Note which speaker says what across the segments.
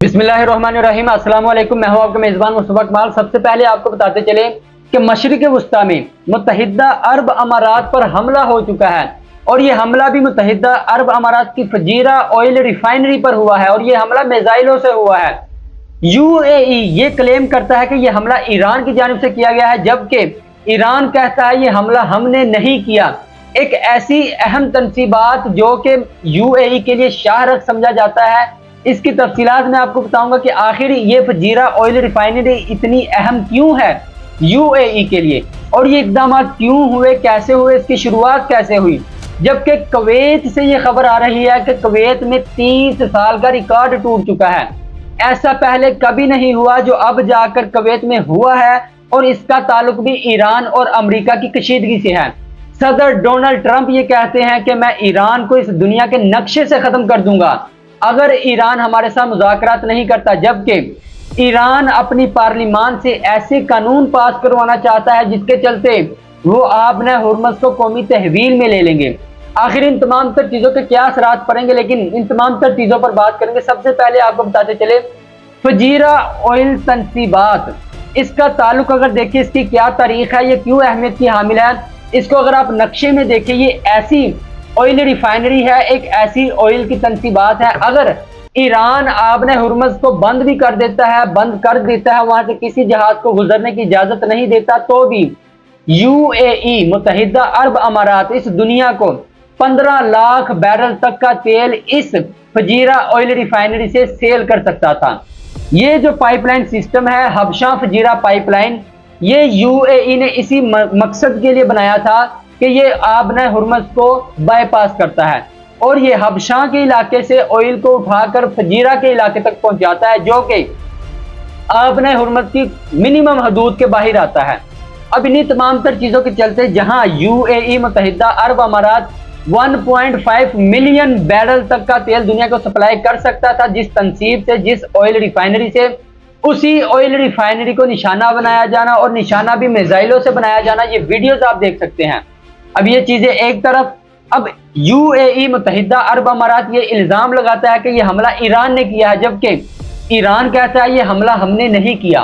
Speaker 1: बिस्मिल्लाहिर्रहमानिर्रहीम। अस्सलाम वालेकुम। मैं हूं आपका मेज़बान मुस्तफ़ा कमाल। सबसे पहले आपको बताते चले कि मशरिक़ वस्ता में मुत्तहिदा अरब अमारात पर हमला हो चुका है और ये हमला भी मुत्तहिदा अरब अमारात की फजीरा ऑयल रिफाइनरी पर हुआ है और ये हमला मिसाइलों से हुआ है। यूएई ये क्लेम करता है कि ये हमला ईरान की जानिब से किया गया है, जबकि ईरान कहता है ये हमला हमने नहीं किया। एक ऐसी अहम तनसीबात जो कि यूएई के लिए शाहरख समझा जाता है, इसकी तफसीलात मैं आपको बताऊंगा कि आखिर ये फजीरा ऑयल रिफाइनरी इतनी अहम क्यों है यूएई के लिए और ये इकदाम क्यों हुए, कैसे हुए, इसकी शुरुआत कैसे हुई। जबकि कुवैत से ये खबर आ रही है कि कुवैत में 30 साल का रिकॉर्ड टूट चुका है। ऐसा पहले कभी नहीं हुआ जो अब जाकर कुवैत में हुआ है और इसका ताल्लुक भी ईरान और अमेरिका की कशीदगी से है। सदर डोनाल्ड ट्रंप ये कहते हैं कि मैं ईरान को इस दुनिया के नक्शे से खत्म कर दूंगा अगर ईरान हमारे साथ मुज़ाकरात नहीं करता, जबकि ईरान अपनी पार्लिमान से ऐसे कानून पास करवाना चाहता है जिसके चलते वो आबने हुर्मुज़ को कौमी तहवील में ले लेंगे। आखिर इन तमाम तर चीज़ों के क्या असरात पड़ेंगे, लेकिन इन तमाम तर चीज़ों पर बात करेंगे। सबसे पहले आपको बताते चले फजीरा ऑयल तनसीबात, इसका ताल्लुक अगर देखिए, इसकी क्या तारीख है, ये क्यों अहमियत की हामिल है। इसको अगर आप नक्शे में देखें, ये ऐसी ऑयल रिफाइनरी है, एक ऐसी ऑयल की तनसीबात है। अगर ईरान आबने हुर्मुज़ को बंद भी कर देता है, बंद कर देता है, वहां से किसी जहाज को गुजरने की इजाजत नहीं देता, तो भी यूएई मुत्तहिदा अरब अमारात इस दुनिया को 15 लाख बैरल तक का तेल इस फजीरा ऑयल रिफाइनरी से सेल कर सकता था। ये जो पाइपलाइन सिस्टम है हबशा फजीरा पाइपलाइन, ये यूएई ने इसी मकसद के लिए बनाया था कि ये आबने हुर्मुज़ को बाईपास करता है और ये हबशा के इलाके से ऑयल को उठाकर फजीरा के इलाके तक पहुंचाता है, जो कि आबने हुर्मुज़ की मिनिमम हदूद के बाहर आता है। अब इन्हीं तमाम तर चीज़ों के चलते जहां यूएई मुत्तहिदा अरब अमारात 1.5 मिलियन बैरल तक का तेल दुनिया को सप्लाई कर सकता था, जिस तनसीब से, जिस ऑयल रिफाइनरी से, उसी ऑयल रिफाइनरी को निशाना बनाया जाना और निशाना भी मिसाइलों से बनाया जाना, ये वीडियोस आप देख सकते हैं। अब ये चीजें एक तरफ, अब यूएई मुत्तहिदा अरब अमारात ये इल्जाम लगाता है कि ये हमला ईरान ने किया है, जबकि ईरान कहता है ये हमला हमने नहीं किया,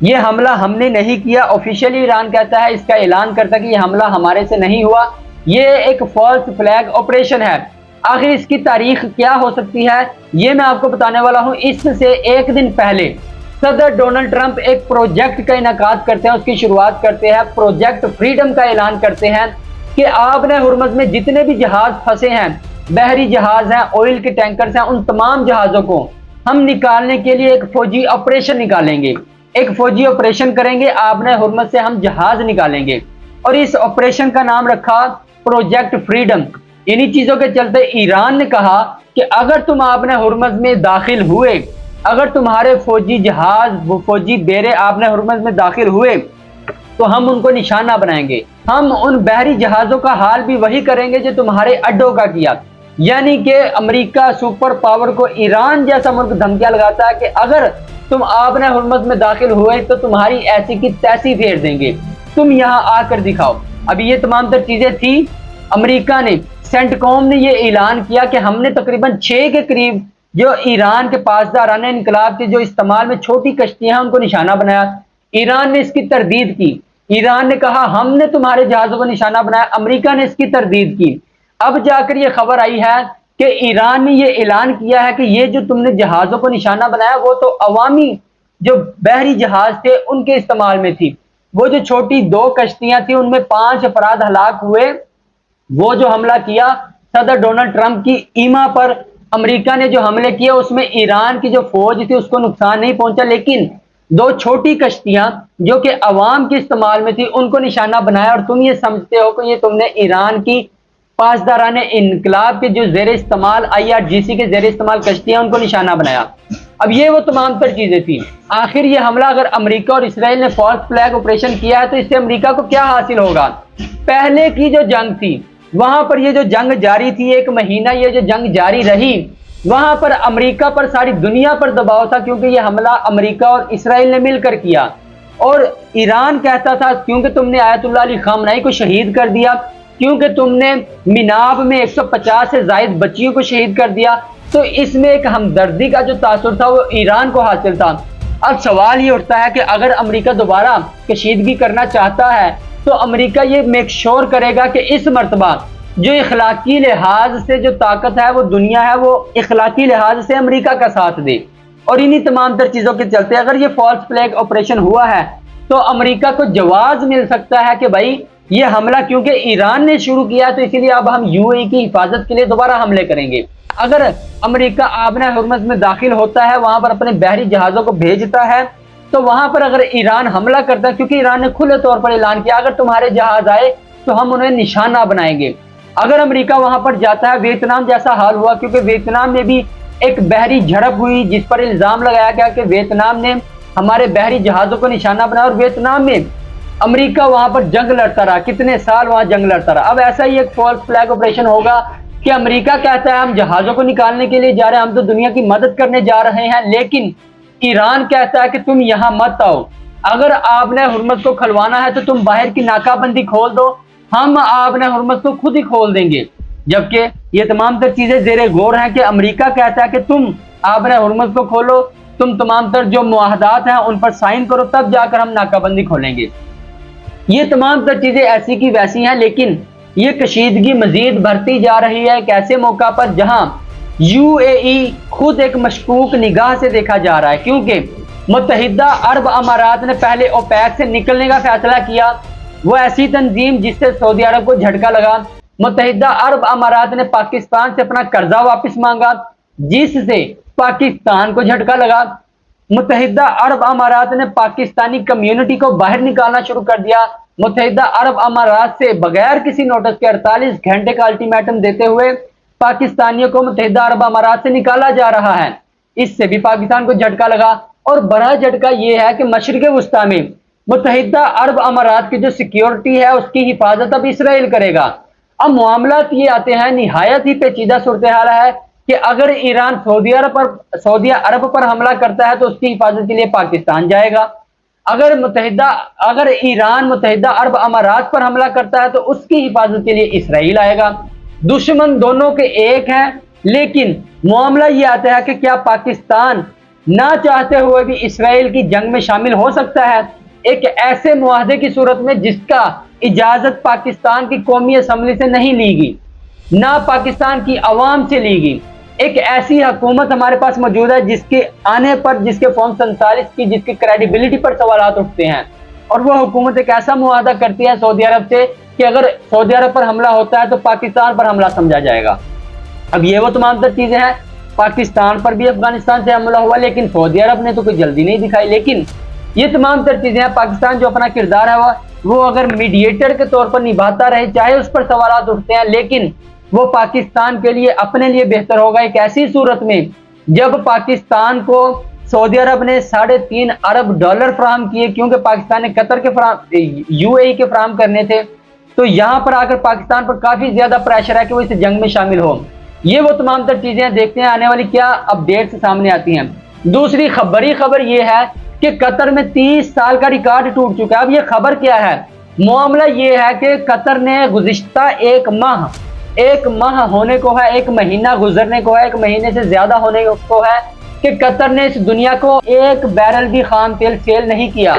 Speaker 1: ये हमला हमने नहीं किया। ऑफिशियली ईरान कहता है, इसका ऐलान करता है कि ये हमला हमारे से नहीं हुआ, ये एक फॉल्स फ्लैग ऑपरेशन है। आखिर इसकी तारीख क्या हो सकती है ये मैं आपको बताने वाला हूं। इससे एक दिन पहले सदर डोनाल्ड ट्रंप एक प्रोजेक्ट का इनेकाद करते हैं, उसकी शुरुआत करते हैं, प्रोजेक्ट फ्रीडम का ऐलान करते हैं कि आबने हुर्मुज़ में जितने भी जहाज फंसे हैं, बहरी जहाज हैं, ऑयल के टैंकर्स हैं, उन तमाम जहाज़ों को हम निकालने के लिए एक फौजी ऑपरेशन निकालेंगे, एक फौजी ऑपरेशन करेंगे, आबने हुर्मुज़ से हम जहाज निकालेंगे और इस ऑपरेशन का नाम रखा प्रोजेक्ट फ्रीडम। इन्हीं चीजों के चलते ईरान ने कहा कि अगर तुम आबने हुर्मुज़ में दाखिल हुए, अगर तुम्हारे फौजी जहाज, फौजी बेरे आबने हुर्मुज़ में दाखिल हुए, तो हम उनको निशाना बनाएंगे, हम उन बहरी जहाजों का हाल भी वही करेंगे जो तुम्हारे अड्डों का किया। यानी कि अमेरिका सुपर पावर को ईरान जैसा मुल्क धमकियां लगाता है कि अगर तुम आबने हुर्मुज़ में दाखिल हुए तो तुम्हारी ऐसी की तैसी फेर देंगे, तुम यहाँ आकर दिखाओ। अभी ये तमाम तर चीजें थी। अमेरिका ने, सेंटकॉम ने ये ऐलान किया कि हमने तकरीबन 6 के करीब जो ईरान के पासदाराना इनकलाब के जो इस्तेमाल में छोटी कश्तियां हैं उनको निशाना बनाया। ईरान ने इसकी तरदीद की, ईरान ने कहा हमने तुम्हारे जहाजों को निशाना बनाया, अमेरिका ने इसकी तरदीद की। अब जाकर ये खबर आई है कि ईरान ने ये ऐलान किया है कि ये जो तुमने जहाजों को निशाना बनाया वो तो अवामी जो बहरी जहाज थे उनके इस्तेमाल में थी। वो जो छोटी 2 कश्तियां थी उनमें 5 अफराद हलाक हुए। वो जो हमला किया सदर डोनाल्ड ट्रंप की ईमा पर अमेरिका ने जो हमले किए उसमें ईरान की जो फौज थी उसको नुकसान नहीं पहुंचा, लेकिन 2 छोटी कश्तियां जो कि अवाम के इस्तेमाल में थी उनको निशाना बनाया। और तुम ये समझते हो कि ये तुमने ईरान की पासदाराने इनकलाब के जो जेर इस्तेमाल IRGC के जेर इस्तेमाल कश्तियां उनको निशाना बनाया। अब ये वो तमाम तर चीजें थी। आखिर ये हमला अगर अमेरिका और इसराइल ने फॉल्स फ्लैग ऑपरेशन किया है तो इससे अमेरिका को क्या हासिल होगा। पहले की जो जंग थी वहां पर ये जो जंग जारी थी, 1 महीना ये जो जंग जारी रही, वहां पर अमेरिका पर, सारी दुनिया पर दबाव था, क्योंकि ये हमला अमेरिका और इसराइल ने मिलकर किया। और ईरान कहता था क्योंकि तुमने आयतुल्लाह अली खामनाई को शहीद कर दिया, क्योंकि तुमने मिनाब में 150 से ज्यादा बच्चियों को शहीद कर दिया, तो इसमें एक हमदर्दी का जो तासुर था वो ईरान को हासिल था। अब सवाल ये उठता है कि अगर अमेरिका दोबारा कशीदगी करना चाहता है तो अमेरिका ये मेक श्योर करेगा कि इस मर्तबा जो इखलाकी लिहाज से जो ताकत है वो दुनिया है, वो इखलाकी लिहाज से अमेरिका का साथ दे। और इन्हीं तमाम तर चीज़ों के चलते अगर ये फॉल्स फ्लैग ऑपरेशन हुआ है तो अमेरिका को जवाब मिल सकता है कि भाई ये हमला क्योंकि ईरान ने शुरू किया तो इसीलिए अब हम यूएई की हिफाजत के लिए दोबारा हमले करेंगे। अगर अमेरिका आबना हुर्मुज़ में दाखिल होता है, वहां पर अपने बहरी जहाज़ों को भेजता है, तो वहां पर अगर ईरान हमला करता है, क्योंकि ईरान ने खुले तौर पर ऐलान किया अगर तुम्हारे जहाज आए तो हम उन्हें निशाना बनाएंगे। अगर अमेरिका वहां पर जाता है, वियतनाम जैसा हाल हुआ, क्योंकि वियतनाम में भी एक बहरी झड़प हुई जिस पर इल्जाम लगाया गया कि वियतनाम ने हमारे बहरी जहाज़ों को निशाना बनाया, और वियतनाम में अमेरिका वहां पर जंग लड़ता रहा, कितने साल वहां जंग लड़ता रहा। अब ऐसा ही एक फॉल्स फ्लैग ऑपरेशन होगा कि अमेरिका कहता है हम जहाज़ों को निकालने के लिए जा रहे हैं, हम तो दुनिया की मदद करने जा रहे हैं, लेकिन ईरान कहता है कि तुम यहां मत आओ, अगर आपने हुर्मुज़ को खुलवाना है तो तुम बाहर की नाकाबंदी खोल दो, हम आपने हुर्मुज़ को खुद ही खोल देंगे। जबकि ये तमाम तर चीजें जेरे गौर हैं कि अमेरिका कहता है कि तुम आपने हुर्मुज़ को खोलो, तुम तमाम तर जो मुआहदात हैं उन पर साइन करो, तब जाकर हम नाकाबंदी खोलेंगे। ये तमाम तर चीजें ऐसी की वैसी हैं, लेकिन ये कशीदगी मजीद बढ़ती जा रही है एक ऐसे मौका पर जहां यूएई खुद एक मशकूक निगाह से देखा जा रहा है, क्योंकि मुत्तहिदा अरब अमारात ने पहले ओपेक से निकलने का फैसला किया। वो ऐसी तंजीम जिससे सऊदी अरब को झटका लगा। मुत्तहिदा अरब अमारात ने पाकिस्तान से अपना कर्जा वापस मांगा, जिससे पाकिस्तान को झटका लगा। मुत्तहिदा अरब अमारात ने पाकिस्तानी कम्युनिटी को बाहर निकालना शुरू कर दिया। मुत्तहिदा अरब अमारात से बगैर किसी नोटिस के 48 घंटे का अल्टीमेटम देते हुए पाकिस्तानियों को मुत्तहिदा अरब अमारात से निकाला जा रहा है। इससे भी पाकिस्तान को झटका लगा, और बड़ा झटका यह है कि मशरिक़ वुस्ता में मुत्तहिदा अरब अमारात की जो सिक्योरिटी है उसकी हिफाजत अब इसराइल करेगा। अब मामला ये आते हैं, निहायत ही पेचीदा सूरत हाल है कि अगर ईरान सऊदी अरब पर हमला करता है तो उसकी हिफाजत के लिए पाकिस्तान जाएगा। अगर ईरान मुत्तहिदा अरब अमारात पर हमला करता है तो उसकी हिफाजत के लिए इसराइल आएगा। दुश्मन दोनों के एक हैं, लेकिन मामला ये आता है कि क्या पाकिस्तान ना चाहते हुए भी इसराइल की जंग में शामिल हो सकता है, एक ऐसे मुआहदे की सूरत में जिसका इजाजत पाकिस्तान की कौमी असम्बली से नहीं ली गई, ना पाकिस्तान की अवाम से ली गई। एक ऐसी हुकूमत हमारे पास मौजूद है जिसके आने पर, जिसके फॉर्म 47 की, जिसकी क्रेडिबिलिटी पर सवाल उठते हैं, और वह हुकूमत एक ऐसा मुआहदा करती है सऊदी अरब से कि अगर सऊदी अरब पर हमला होता है तो पाकिस्तान पर हमला समझा जाएगा। अब ये वो तमाम तर चीजें हैं, पाकिस्तान पर भी अफगानिस्तान से हमला हुआ, लेकिन सऊदी अरब ने तो कोई जल्दी नहीं दिखाई। लेकिन ये तमाम तर चीजें हैं, पाकिस्तान जो अपना किरदार है वो अगर मीडिएटर के तौर पर निभाता रहे, चाहे उस पर सवाल उठते हैं, लेकिन वो पाकिस्तान के लिए, अपने लिए बेहतर होगा एक ऐसी सूरत में जब पाकिस्तान को सऊदी अरब ने $3.5 अरब फराहम किए, क्योंकि पाकिस्तान ने कतर के यूएई के फराहम करने थे। तो यहां पर आकर पाकिस्तान पर काफी ज्यादा प्रेशर है कि वो इस जंग में शामिल हो। ये वो तमाम तर चीजें, देखते हैं आने वाली क्या अपडेट्स सामने आती हैं। दूसरी खबर ये है कि कतर में 30 साल का रिकॉर्ड टूट चुका है। अब ये खबर क्या है? मामला ये है कि कतर ने गुज़िश्ता एक माह होने को है, एक महीना गुजरने को है, एक महीने से ज्यादा होने को है कि कतर ने इस दुनिया को एक बैरल भी खाम तेल सेल नहीं किया,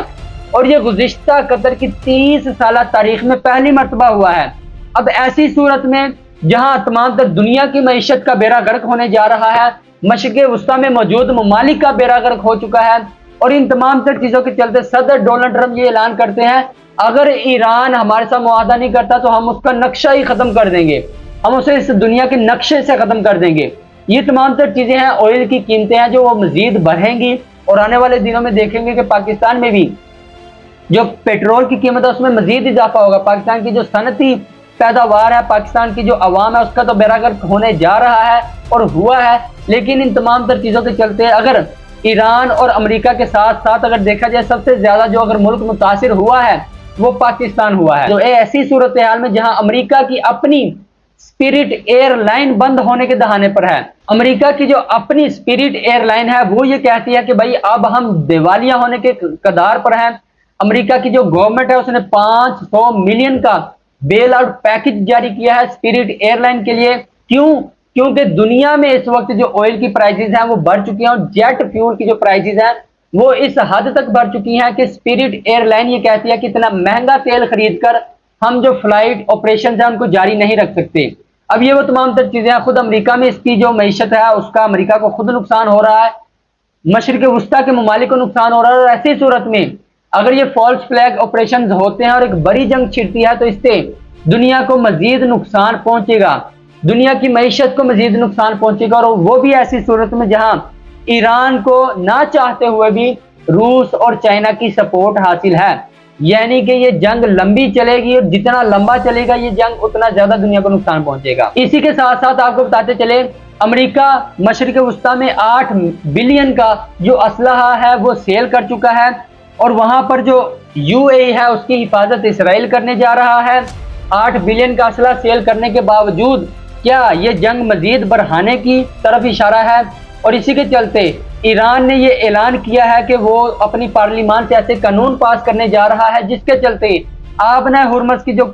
Speaker 1: और ये गुज़िश्ता कतर की 30 साल तारीख में पहली मर्तबा हुआ है। अब ऐसी सूरत में जहां तमाम तर दुनिया की मईशत का बेड़ा गर्क होने जा रहा है, मशरिक़ वुस्ता में मौजूद ममालिक का बेड़ा गर्क हो चुका है, और इन तमाम तर चीजों के चलते सदर डोनाल्ड ट्रंप ये ऐलान करते हैं अगर ईरान हमारे साथ मुआहदा नहीं करता तो हम उसका नक्शा ही खत्म कर देंगे, हम उसे इस दुनिया के नक्शे से खत्म कर देंगे। ये तमाम तर चीजें हैं, ऑयल की कीमतें हैं जो वो मजीद बढ़ेंगी, और आने वाले दिनों में देखेंगे कि पाकिस्तान में भी जो पेट्रोल की कीमत है उसमें मजीद इजाफा होगा। पाकिस्तान की जो सनती पैदावार है, पाकिस्तान की जो अवाम है, उसका तो बेड़ा गर्क होने जा रहा है और हुआ है। लेकिन इन तमाम तर चीजों के चलते अगर ईरान और अमेरिका के साथ साथ अगर देखा जाए सबसे ज्यादा जो अगर मुल्क मुतासिर हुआ है वो पाकिस्तान हुआ है। तो ऐसी सूरत हाल में जहां अमेरिका की अपनी स्पिरिट एयरलाइन बंद होने के दहाने पर है, अमेरिका की जो अपनी स्पिरिट एयरलाइन है वो ये कहती है कि भाई अब हम दिवालिया होने के कगार पर हैं। अमेरिका की जो गवर्नमेंट है उसने 500 मिलियन का बेल आउट पैकेज जारी किया है स्पिरिट एयरलाइन के लिए। क्यों? क्योंकि दुनिया में इस वक्त जो ऑयल की प्राइसेस हैं वो बढ़ चुकी हैं और जेट फ्यूल की जो प्राइसेस हैं वो इस हद तक बढ़ चुकी हैं कि स्पिरिट एयरलाइन ये कहती है कि इतना महंगा तेल खरीद कर हम जो फ्लाइट ऑपरेशन है उनको जारी नहीं रख सकते। अब ये वो तमाम तर चीजें हैं, खुद अमेरिका में इसकी जो मीशत है उसका अमेरिका को खुद नुकसान हो रहा है, मशरिक वस्ता के ममालिक को नुकसान हो रहा है। और ऐसी सूरत में अगर ये फॉल्स फ्लैग ऑपरेशन होते हैं और एक बड़ी जंग छिड़ती है तो इससे दुनिया को मजीद नुकसान पहुंचेगा, दुनिया की मईशत को मजीद नुकसान पहुंचेगा। और वो भी ऐसी सूरत में जहां ईरान को ना चाहते हुए भी रूस और चाइना की सपोर्ट हासिल है, यानी कि ये जंग लंबी चलेगी और जितना लंबा चलेगा ये जंग उतना ज्यादा दुनिया को नुकसान पहुंचेगा। इसी के साथ साथ आपको बताते चले अमेरिका मशरिक वस्ता में 8 बिलियन का जो असलहा है वो सेल कर चुका है और वहां पर जो यूएई है उसकी हिफाजत इसराइल करने जा रहा है। 8 बिलियन का असला सेल करने के बावजूद क्या ये जंग मजीद बढ़ाने की तरफ इशारा है? और इसी के चलते ईरान ने ये ऐलान किया है कि वो अपनी पार्लियामान से ऐसे कानून पास करने जा रहा है जिसके चलते आबना हुर्मुज़ की जो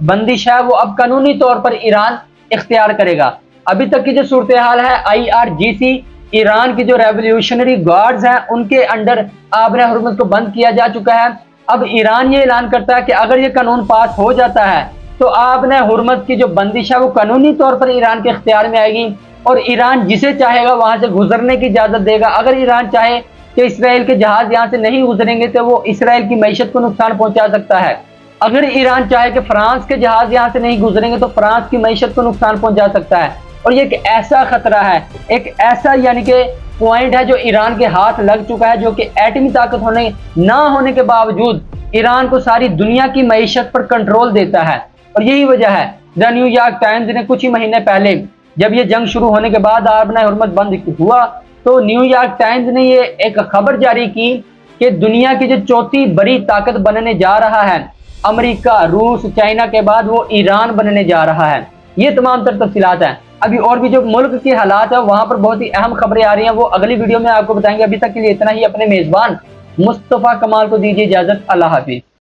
Speaker 1: बंदिश है वो अब कानूनी तौर पर ईरान इख्तियार करेगा। अभी तक की जो सूरत हाल है, IRGC ईरान की जो रेवोल्यूशनरी गार्ड्स हैं उनके अंडर आबना हुर्मुज़ को बंद किया जा चुका है। अब ईरान ये ऐलान करता है कि अगर ये कानून पास हो जाता है तो आबना हुर्मुज़ की जो बंदिश है वो कानूनी तौर पर ईरान के इख्तियार में आएगी और ईरान जिसे चाहेगा वहां से गुजरने की इजाजत देगा। अगर ईरान चाहे कि इसराइल के जहाज यहां से नहीं गुजरेंगे तो वो इसराइल की मईशत को नुकसान पहुंचा सकता है। अगर ईरान चाहे कि फ्रांस के जहाज यहां से नहीं गुजरेंगे तो फ्रांस की मईशत को नुकसान पहुंचा सकता है। और ये एक ऐसा खतरा है, एक ऐसा यानी कि पॉइंट है जो ईरान के हाथ लग चुका है, जो कि एटमी ताकत होने ना होने के बावजूद ईरान को सारी दुनिया की मईशत पर कंट्रोल देता है। और यही वजह है द न्यूयॉर्क टाइम्स ने कुछ ही महीने पहले जब ये जंग शुरू होने के बाद आबना हुर्मुज़ बंद हुआ तो न्यूयॉर्क टाइम्स ने ये एक खबर जारी की कि दुनिया की जो चौथी बड़ी ताकत बनने जा रहा है, अमेरिका, रूस, चाइना के बाद वो ईरान बनने जा रहा है। ये तमाम तर तफसीलात हैं। अभी और भी जो मुल्क के हालात है वहां पर बहुत ही अहम खबरें आ रही हैं, वो अगली वीडियो में आपको बताएंगे। अभी तक के लिए इतना ही। अपने मेजबान मुस्तफ़ा कमाल को दीजिए इजाजत। अल्लाह हाफिज।